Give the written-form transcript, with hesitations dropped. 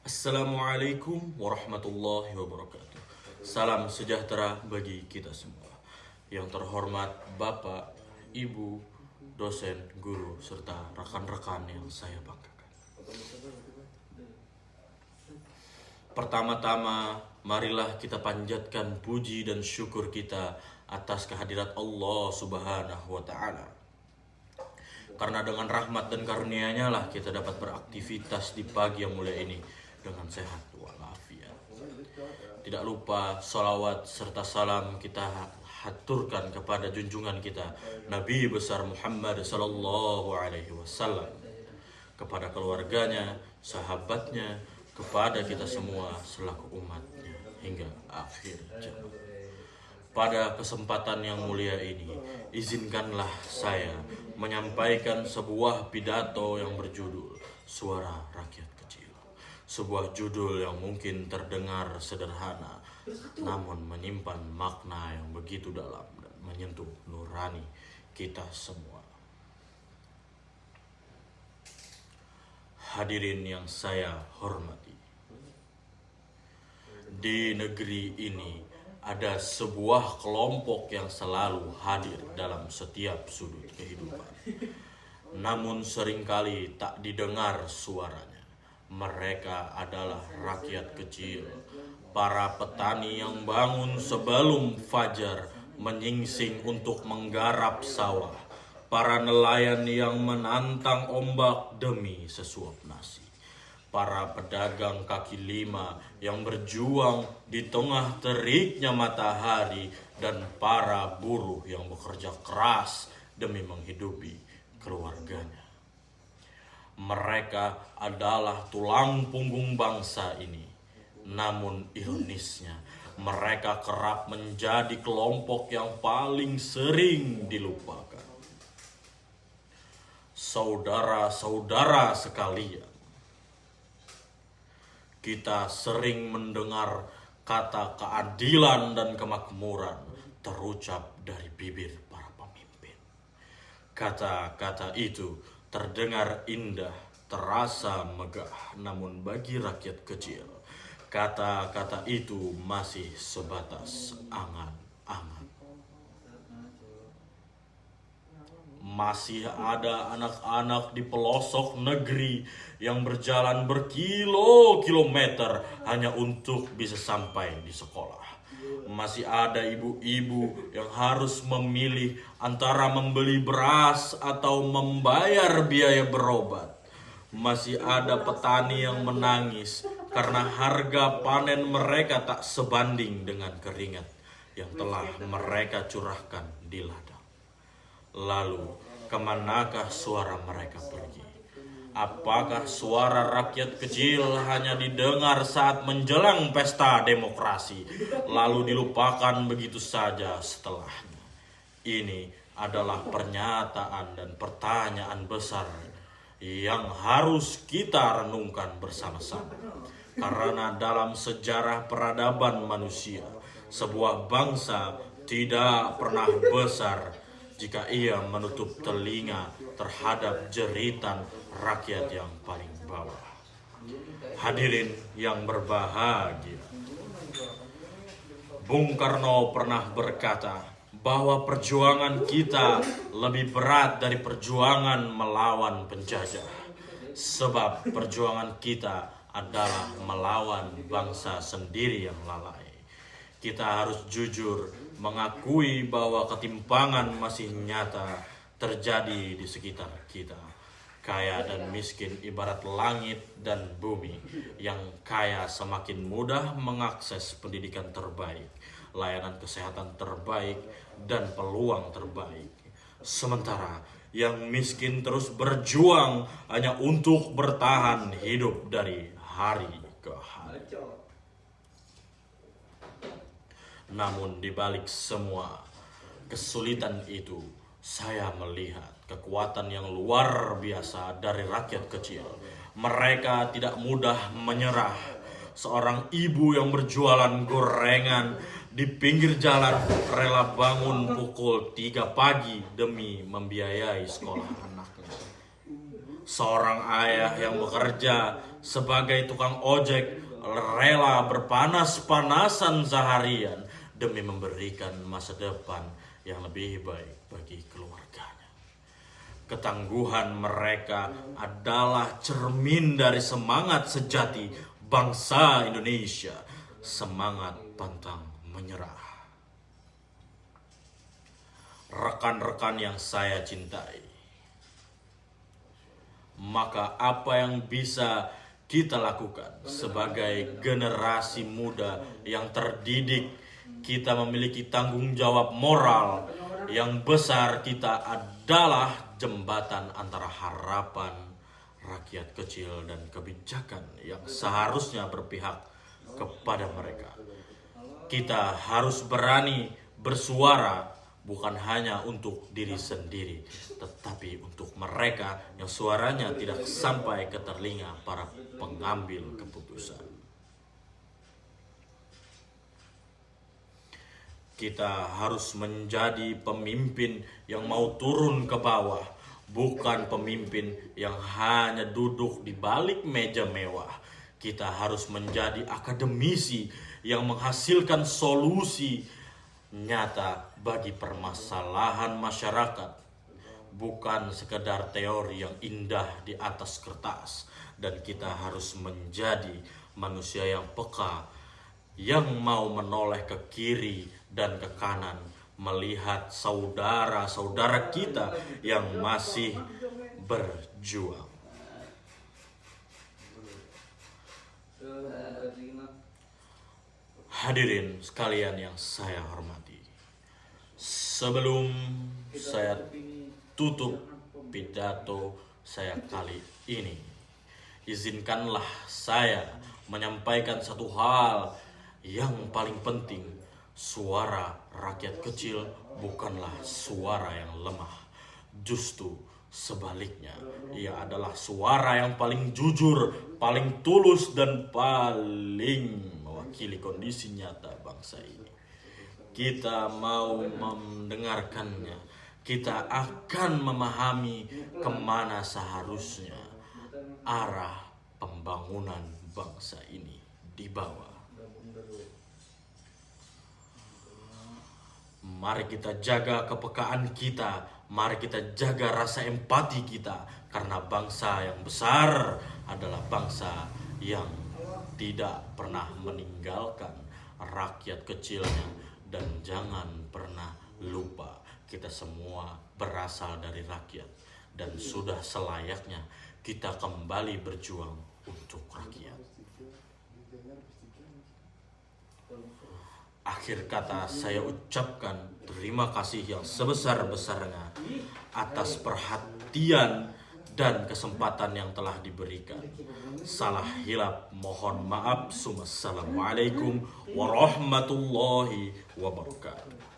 Assalamualaikum warahmatullahi wabarakatuh. Salam sejahtera bagi kita semua. Yang terhormat Bapak, Ibu, dosen, guru, serta rekan-rekan yang saya banggakan. Pertama-tama, marilah kita panjatkan puji dan syukur kita atas kehadirat Allah Subhanahu wa Ta'ala. Karena dengan rahmat dan karunia-Nya lah kita dapat beraktivitas di pagi yang mulia ini dengan sehat walafiat. Tidak lupa salawat serta salam kita haturkan kepada junjungan kita Nabi besar Muhammad sallallahu alaihi wasallam, kepada keluarganya, sahabatnya, kepada kita semua selaku umatnya hingga akhir zaman. Pada kesempatan yang mulia ini, izinkanlah saya menyampaikan sebuah pidato yang berjudul Suara Rakyat Kecil. Sebuah judul yang mungkin terdengar sederhana, namun menyimpan makna yang begitu dalam dan menyentuh nurani kita semua. Hadirin yang saya hormati, di negeri ini ada sebuah kelompok yang selalu hadir dalam setiap sudut kehidupan, namun seringkali tak didengar suaranya. Mereka adalah rakyat kecil, para petani yang bangun sebelum fajar menyingsing untuk menggarap sawah, para nelayan yang menantang ombak demi sesuap nasi, para pedagang kaki lima yang berjuang di tengah teriknya matahari, dan para buruh yang bekerja keras demi menghidupi keluarganya. Mereka adalah tulang punggung bangsa ini. Namun ironisnya, mereka kerap menjadi kelompok yang paling sering dilupakan. Saudara-saudara sekalian, kita sering mendengar kata keadilan dan kemakmuran terucap dari bibir para pemimpin. Kata-kata itu terdengar indah, terasa megah, namun bagi rakyat kecil, kata-kata itu masih sebatas angan-angan. Masih ada anak-anak di pelosok negeri yang berjalan berkilo-kilometer hanya untuk bisa sampai di sekolah. Masih ada ibu-ibu yang harus memilih antara membeli beras atau membayar biaya berobat. Masih ada petani yang menangis karena harga panen mereka tak sebanding dengan keringat yang telah mereka curahkan di ladang. Lalu, kemanakah suara mereka pergi? Apakah suara rakyat kecil hanya didengar saat menjelang pesta demokrasi, lalu dilupakan begitu saja setelahnya? Ini adalah pernyataan dan pertanyaan besar yang harus kita renungkan bersama-sama. Karena dalam sejarah peradaban manusia, sebuah bangsa tidak pernah besar jika ia menutup telinga terhadap jeritan rakyat yang paling bawah. Hadirin yang berbahagia, Bung Karno pernah berkata bahwa perjuangan kita lebih berat dari perjuangan melawan penjajah. Sebab perjuangan kita adalah melawan bangsa sendiri yang lalai. Kita harus jujur mengakui bahwa ketimpangan masih nyata terjadi di sekitar kita. Kaya dan miskin ibarat langit dan bumi. Yang kaya semakin mudah mengakses pendidikan terbaik, layanan kesehatan terbaik, dan peluang terbaik. Sementara yang miskin terus berjuang hanya untuk bertahan hidup dari hari ke hari. Namun di balik semua kesulitan itu, saya melihat kekuatan yang luar biasa dari rakyat kecil. Mereka tidak mudah menyerah. Seorang ibu yang berjualan gorengan di pinggir jalan rela bangun pukul 3 pagi demi membiayai sekolah anaknya. Seorang ayah yang bekerja sebagai tukang ojek rela berpanas-panasan seharian demi memberikan masa depan yang lebih baik bagi keluarganya. Ketangguhan mereka adalah cermin dari semangat sejati bangsa Indonesia, semangat pantang menyerah. Rekan-rekan yang saya cintai, maka apa yang bisa kita lakukan sebagai generasi muda yang terdidik? Kita memiliki tanggung jawab moral yang besar. Kita adalah jembatan antara harapan rakyat kecil dan kebijakan yang seharusnya berpihak kepada mereka. Kita harus berani bersuara, bukan hanya untuk diri sendiri, tetapi untuk mereka yang suaranya tidak sampai ke telinga para pengambil keputusan. Kita harus menjadi pemimpin yang mau turun ke bawah, bukan pemimpin yang hanya duduk di balik meja mewah. Kita harus menjadi akademisi yang menghasilkan solusi nyata bagi permasalahan masyarakat, bukan sekedar teori yang indah di atas kertas. Dan kita harus menjadi manusia yang peka, yang mau menoleh ke kiri dan ke kanan, melihat saudara-saudara kita yang masih berjuang. Hadirin sekalian yang saya hormati, sebelum saya tutup pidato saya kali ini, izinkanlah saya menyampaikan satu hal yang paling penting. Suara rakyat kecil bukanlah suara yang lemah. Justru sebaliknya, ia adalah suara yang paling jujur, paling tulus, dan paling mewakili kondisi nyata bangsa ini. Kita mau mendengarkannya, kita akan memahami kemana seharusnya arah pembangunan bangsa ini dibawa. Mari kita jaga kepekaan kita, mari kita jaga rasa empati kita, karena bangsa yang besar adalah bangsa yang tidak pernah meninggalkan rakyat kecilnya. Dan jangan pernah lupa, kita semua berasal dari rakyat, dan sudah selayaknya kita kembali berjuang untuk rakyat. Akhir kata saya ucapkan terima kasih yang sebesar-besarnya atas perhatian dan kesempatan yang telah diberikan. Salah hilap mohon maaf. Assalamualaikum warahmatullahi wabarakatuh.